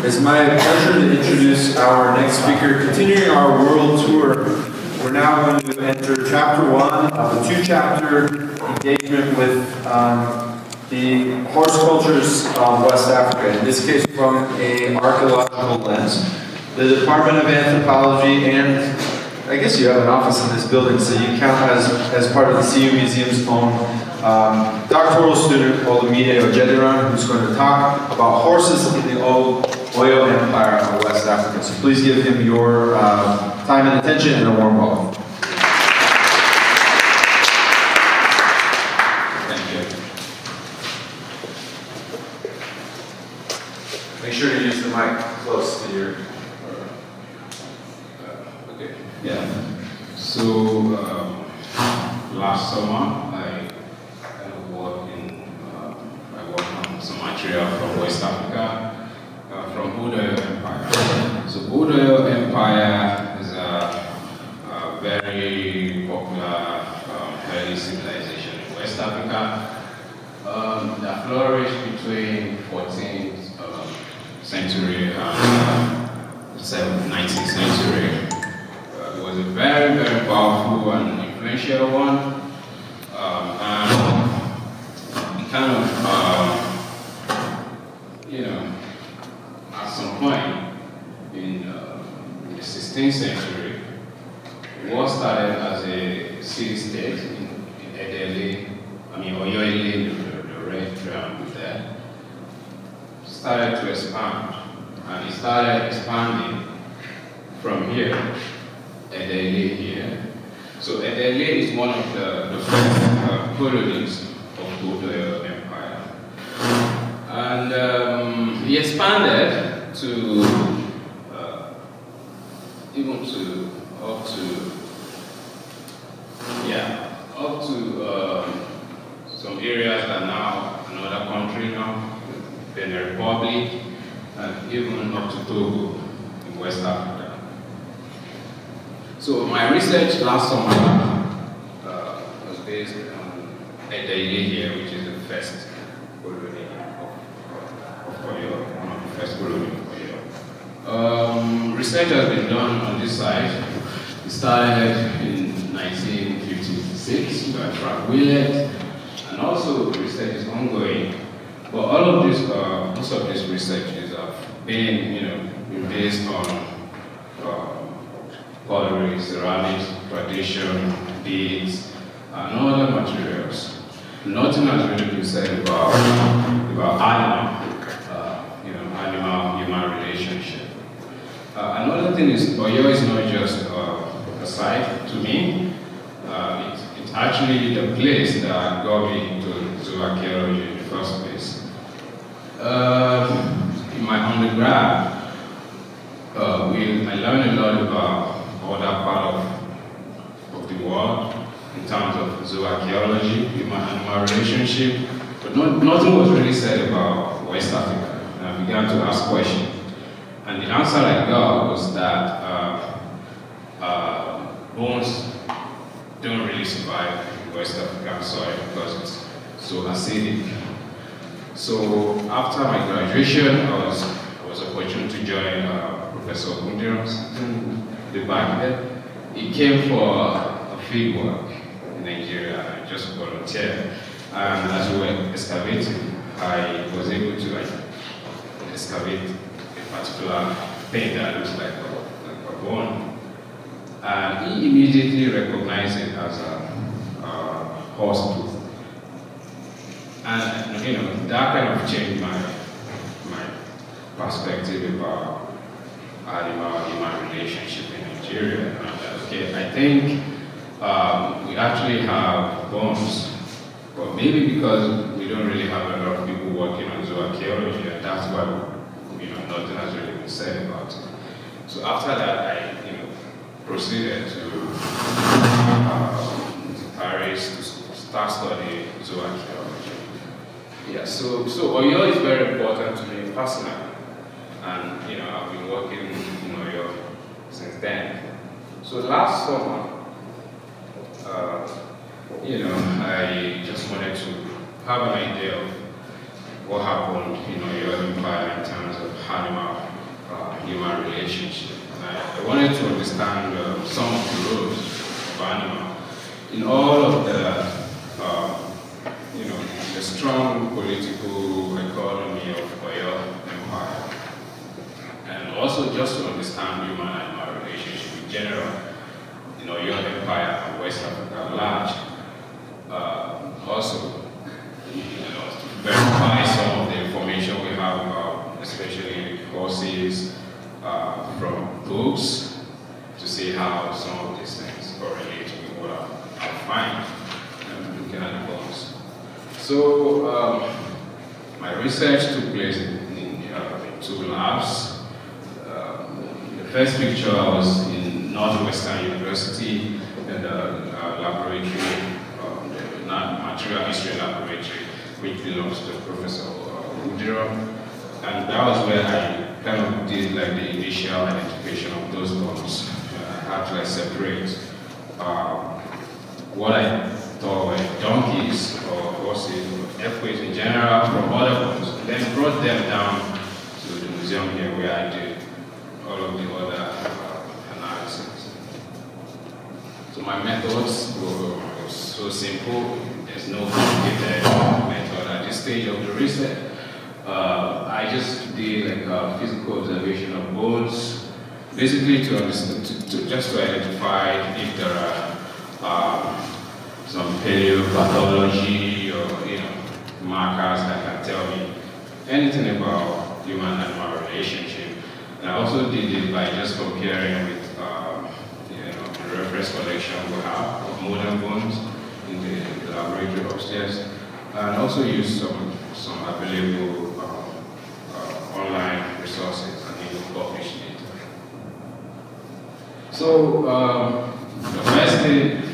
It's my pleasure to introduce our next speaker. Continuing our world tour, we're now going to enter chapter 1 of a 2-chapter engagement with the horse cultures of West Africa, in this case from an archaeological lens. The Department of Anthropology, and I guess you have an office in this building, so you count as part of the CU Museum's own doctoral student, Olumide Ojerdiran, who's going to talk about horses in the Old Oyo Empire of West Africa. So please give him your time and attention and a warm welcome. Thank you. Make sure to use the mic close to your... Okay. Yeah. So last summer I worked on some material from West Africa, from Old Oyo Empire. So Old Oyo Empire is a very popular early civilization in West Africa that flourished between 14th century and 19th century. It was a very, very powerful and influential one, and it kind of, at some point in the 16th century, it was started as a city-state in Edele, Oyo, the red triangle there, started to expand, and it started expanding from here, Edele here. So Edele is one of the first colonies of the Old Oyo Empire. And he expanded to up to some areas that now another country now, Benin Republic, and even up to Togo in West Africa. So my research last summer was based on Edele here, which is the first colony of Oyo, one of the first colonies of Oyo. Research has been done on this site. It started in 1956 by Frank Willett, and also research is ongoing. But all of this, most of these researches have been, based on pottery, ceramics, tradition, beads, and other materials. Nothing has really been said about animal-human relationship. Another thing is, Oyo is not just a site to me. It's actually the place that got me into archaeology in the first place. In my undergrad, I learned a lot about other part of the world in terms of zooarchaeology, human-animal relationship, but nothing was really said about West Africa. And I began to ask questions. And the answer I got was that bones don't really survive in West African soil because it's so acidic. So after my graduation, I was opportune to join Professor Ojediran, the back there. He came for a field work in Nigeria, and I just volunteered. And as we were excavating, I was able to excavate a particular thing that looks like a bone. And he immediately recognized it as a horse tooth. And that kind of changed my perspective about animal-human relationship in Nigeria. I think we actually have bones, but maybe because we don't really have a lot of people working on zooarchaeology, and that's why nothing has really been said about it. So after that, I proceeded to Paris to start studying zooarchaeology. Yeah, so Oyo is very important to me personally, and I've been working in Oyo since then. So last summer, I just wanted to have an idea of what happened in Oyo Empire in terms of animal wanted to understand some of the roles of animal in all of the, the strong political economy of Oyo Empire, and also just to understand human-animal relationship in general, Oyo Empire and West Africa at large. Also, to verify some of the information we have about, especially horses, from books, to see how some of these things correlate with what I find looking at the books. So, my research took place in 2 labs. The first picture I was in Northwestern University in the laboratory, the Material History Laboratory, which belongs to Professor Ojediran. And that was where I kind of did like the initial identification of those bones. I had to like separate what I thought were donkeys or horses or equids in general from other bones, and then brought them down to the museum here where I did all of the other analysis. So my methods were so simple. There's no complicated method at this stage of the research. I just did like a physical observation of bones, basically to understand, just to identify if there are some paleopathology or markers that can tell me anything about human-animal relationship. And I also did it by just comparing with the reference collection we have of modern bones in the laboratory upstairs, and also used some available online resources and even published data. So the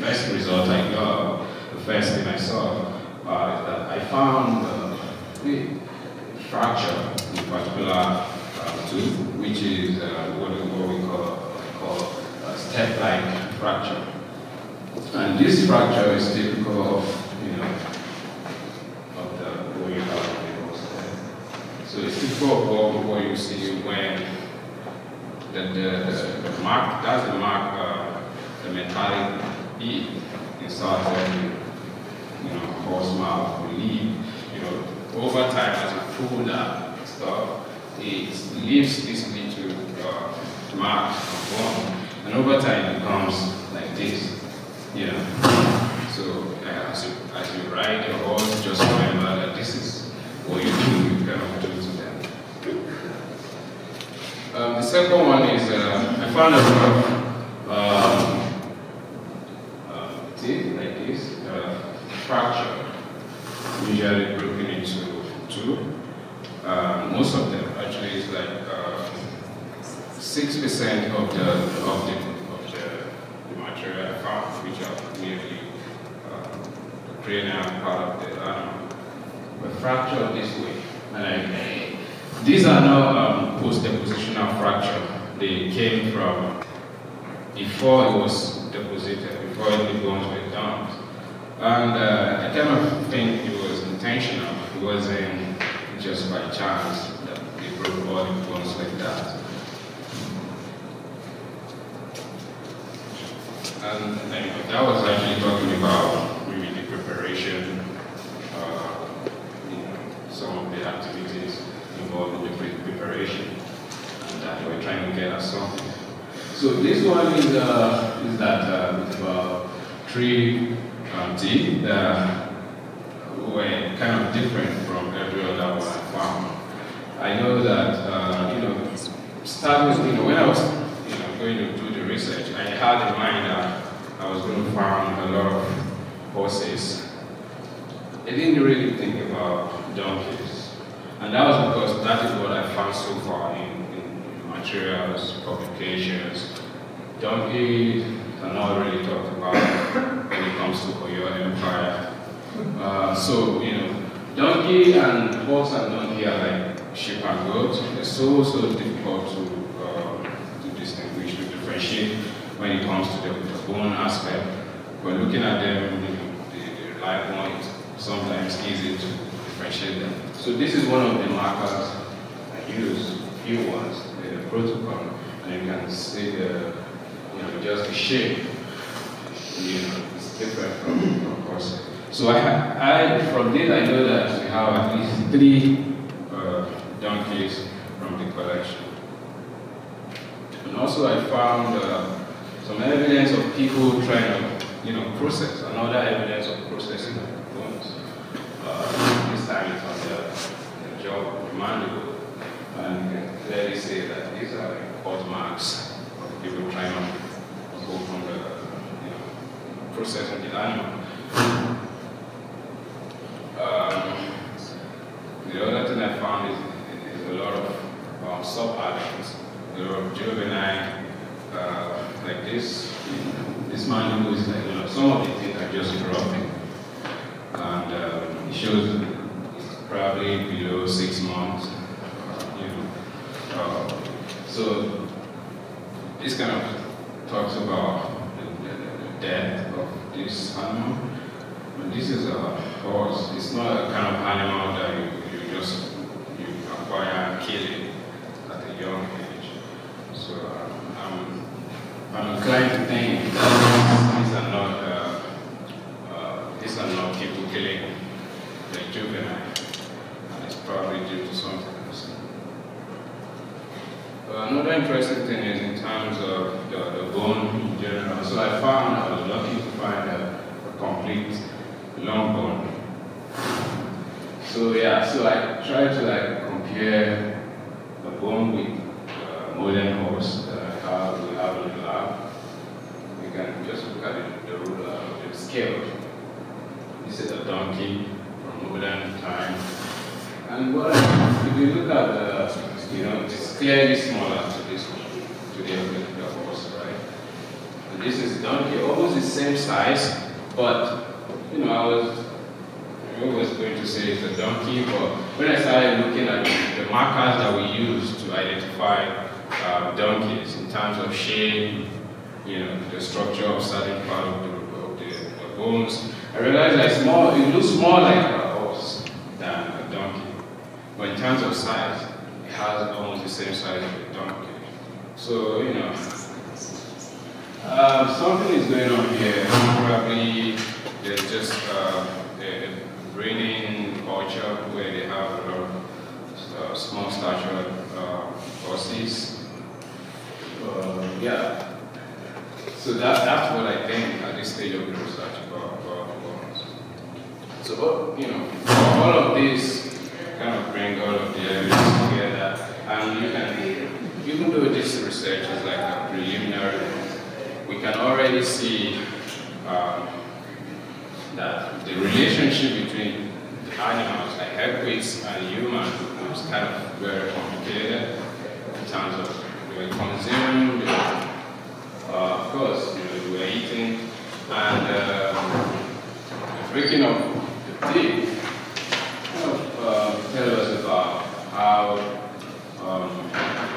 first result I got, the first thing I saw is that I found a fracture in particular tooth, which is what we call a step-like fracture. And this fracture is typical of what you have. So it's typical of what you see when the mark, that's the mark, the metallic bead inserted in horse mouth will leave. Over time as you pull that stuff, it leaves this little mark of bone, and over time it becomes like this. So as you ride your horse, just remember that this is what you cannot do to them. The second one is I found a teeth like this, fracture, usually broken into 2. Most of them actually is like 6% of the material I found, which are nearly the cranial part of the animal, but fractured this way. And these are not post-depositional fracture. They came from before it was deposited, before the bones were dumped. And I kind of think it was intentional. It wasn't just by chance that they broke all the bones like that. And that was actually talking about maybe the preparation, some of the activities involved in the preparation, and that they were trying to get at something. So this one is that it's about 3 teeth that were kind of different from every other one I found. I know that when I was going to do the research, I had in mind that I was going to find a lot of horses. I didn't really think about donkeys, and that was because that is what I found so far in materials, publications. Donkeys are not really talked about when it comes to Oyo Empire. Donkey and horse and donkey are like sheep and goats. They're so difficult to distinguish, to differentiate when it comes to the bone aspect. When looking at them, the live one, it's sometimes easy to differentiate them. So this is one of the markers I use, few ones, the protocol, and you can see just the shape. It's different from horse. So from this I know that we have at least 3 donkeys from the collection. And also I found some evidence of people trying to, process, another evidence of processing of bones. This time it's on the jaw of the mandible, and you can clearly see that these are cut marks of people trying to go from the processing the animal. The other thing I found is a lot of sub-adults, a lot of juvenile, like this. This mandible is like, some of the things are just dropping. And it shows it's probably below 6 months. So this kind of talks about the death of this animal. But this is a horse. It's not a kind of animal that you acquire and kill it at a young age. So I'm inclined to think that these are not people killing the juvenile, and it's probably due to something else. Another interesting thing is in terms of the bone in general. So I was lucky to find a complete long bone. So I tried to compare the bone with modern horse that we have in the lab. We can just look at the ruler, the scale. This is a donkey from modern time. And if you look at it's clearly smaller to the horse, right? And this is donkey, almost the same size, but I was going to say it's a donkey, but when I started looking at the markers that we use to identify donkeys in terms of shape, the structure of certain part of the bones, I realized that it looks more like a horse than a donkey. But in terms of size, it has almost the same size as a donkey. So, something is going on here. Probably there's just a breeding culture where they have a lot of small statured horses. So that's what I think at this stage of the research about horses. So, all of this kind of bring all of the evidence together, and even though this research is like a preliminary, we can already see that the relationship between the animals like equids and humans is kind of very complicated in terms of they were consumed, of course, we were eating, and the breaking of the teeth tell us about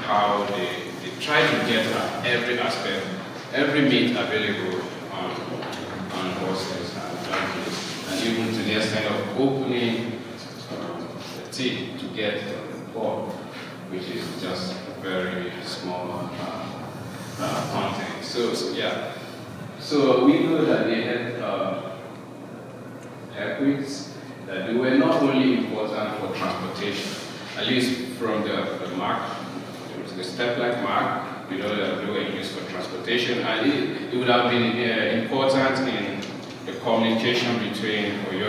how they try to get at every aspect, every meat available on horses and donkeys, and even to the extent of opening the teeth to get the pork, which is just a very small content. So we know that they had equids, that they were not only important for transportation, at least from the mark, the step-like mark, we know that they were used for transportation, and it would have been important in the communication between Oyo,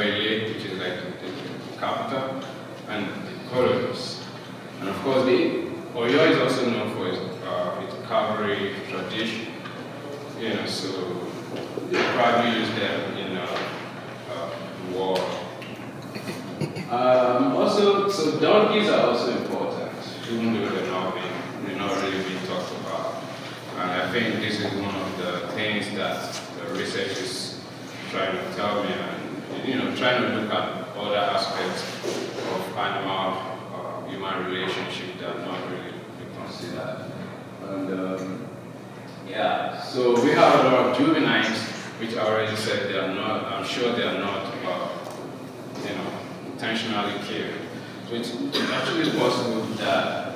which is like the capital, and the colonies. And of course, Oyo is also known for its cavalry tradition, so they probably used them in war. So donkeys are also important, even though they're not really being talked about. And I think this is one of the things that the research is trying to tell me, and trying to look at other aspects of animal-human relationship that are not really considered. And so we have a lot of juveniles, which I already said they are not. I'm sure they are not, intentionally killed. So it's actually possible that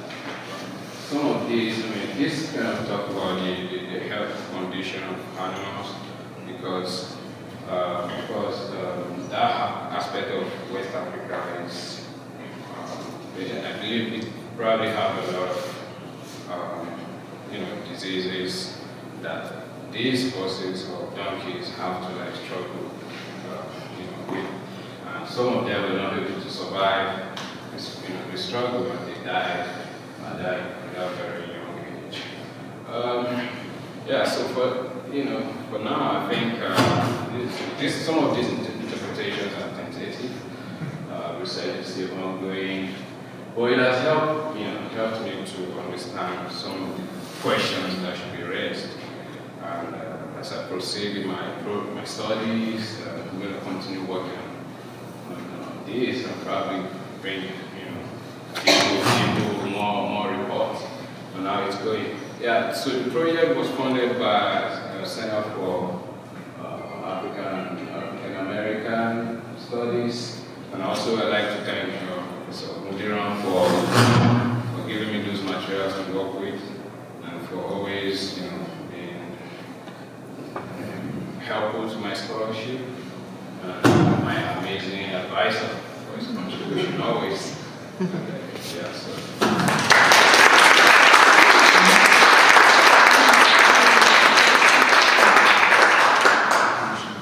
some of these, this kind of talk about the health condition of animals because that aspect of West Africa is, I believe it probably have a lot of diseases that these horses or donkeys have to like struggle with. And some of them were not able to survive the struggle and they died at a very young age. So for now I think some of these interpretations are tentative. Research is still ongoing. But it has helped me to understand some of the questions that should be raised. And as I proceed with my studies, I'm going to continue working on this and probably bring people more reports on how it's going. Yeah, so the project was funded by Center for African American Studies, and also I'd like to thank Professor Ojeridan for giving me those materials to work with, and for always being helpful to my scholarship, and my amazing advisor for his contribution always.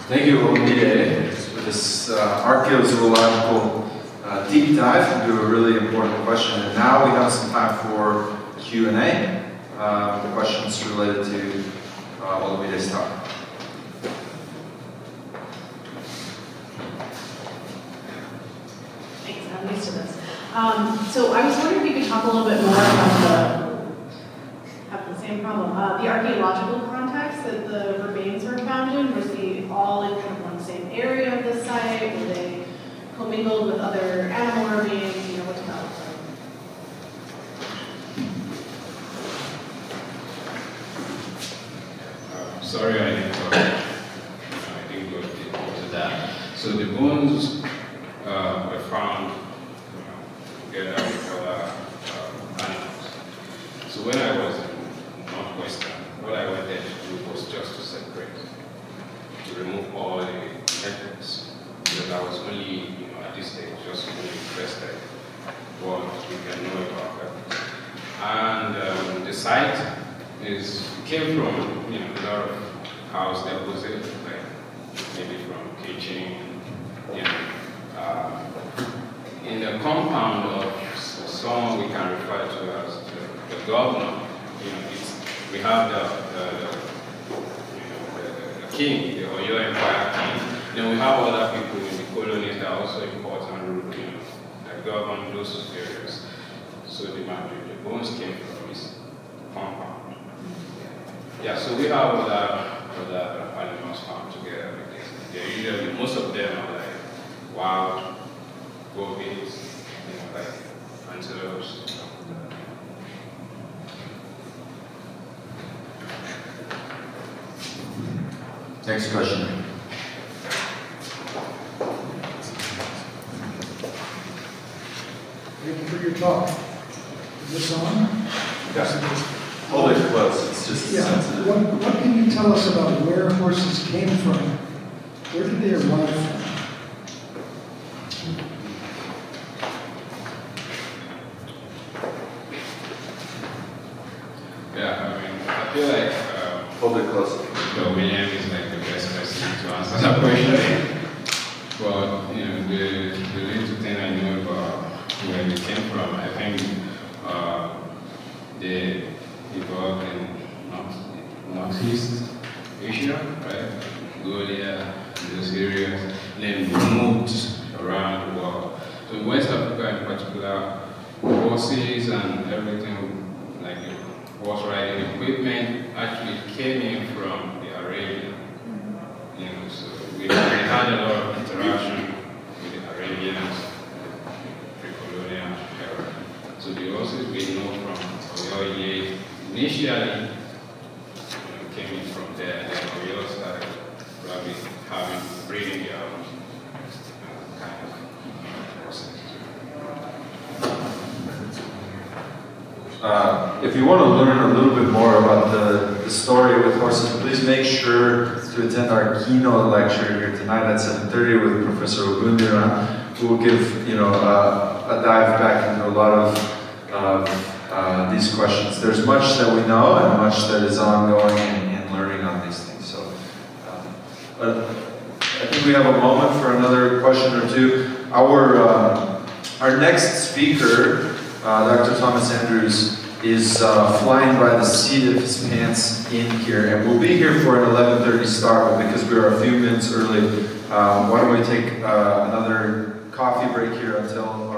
Thank you, Olumide, for this archaeozoological deep dive into a really important question. And now we have some time for Q&A, the questions related to Olumide's talk. Thanks, I'm used to this. So I was wondering if you could talk a little bit more about have the same problem, the archaeological context that the remains were found in. Was they all in kind of one same area of the site? Were they commingled with other animal remains? What's that look like? Sorry, I didn't go into that. So the bones were found together with other animals. So when I was in Northwestern, what I wanted to do was just to separate, to remove all the evidence, because I was only, at this stage, just really interested in what we can know about evidence. And the site came from, a lot of house deposits, like maybe from kitchen, in the compound of someone we can refer to as the governor. We have the king, the Old Oyo Empire king. Then we have other people in the colonies that are also important, that govern those areas. So the bones came from his compound. Yeah, so we have other animals found together with this. They're usually, most of them are like wild goats, like antelopes. Next question. Thank you for your talk. Is this on? Yes. Hold it close. It's just sensitive. What can you tell us about where horses came from? Where did they arrive from? I feel like hold it close. William is like the best person to answer that question. But the little thing I know about where they came from, I think they evolved in Northeast Asia, right? Mongolia, those areas, and then moved around the world. So in West Africa in particular, horses and everything, like horse riding equipment, actually came in from the Arabian. So we had a lot of interaction with the Arabians, pre-colonial era. So the horses we know from Oyo initially came in from there, and then Oyo started probably having breeding their own kind of horses. if you want to learn a little bit more about the story with horses, please make sure to attend our keynote lecture here tonight at 7:30 with Professor Ojediran, who will give a dive back into a lot of these questions. There's much that we know and much that is ongoing in learning on these things. So, but I think we have a moment for another question or two. Our next speaker, Dr. Thomas Andrews, is flying by the seat of his pants in here, and we'll be here for an 11:30 start, but because we are a few minutes early, why don't we take another coffee break here until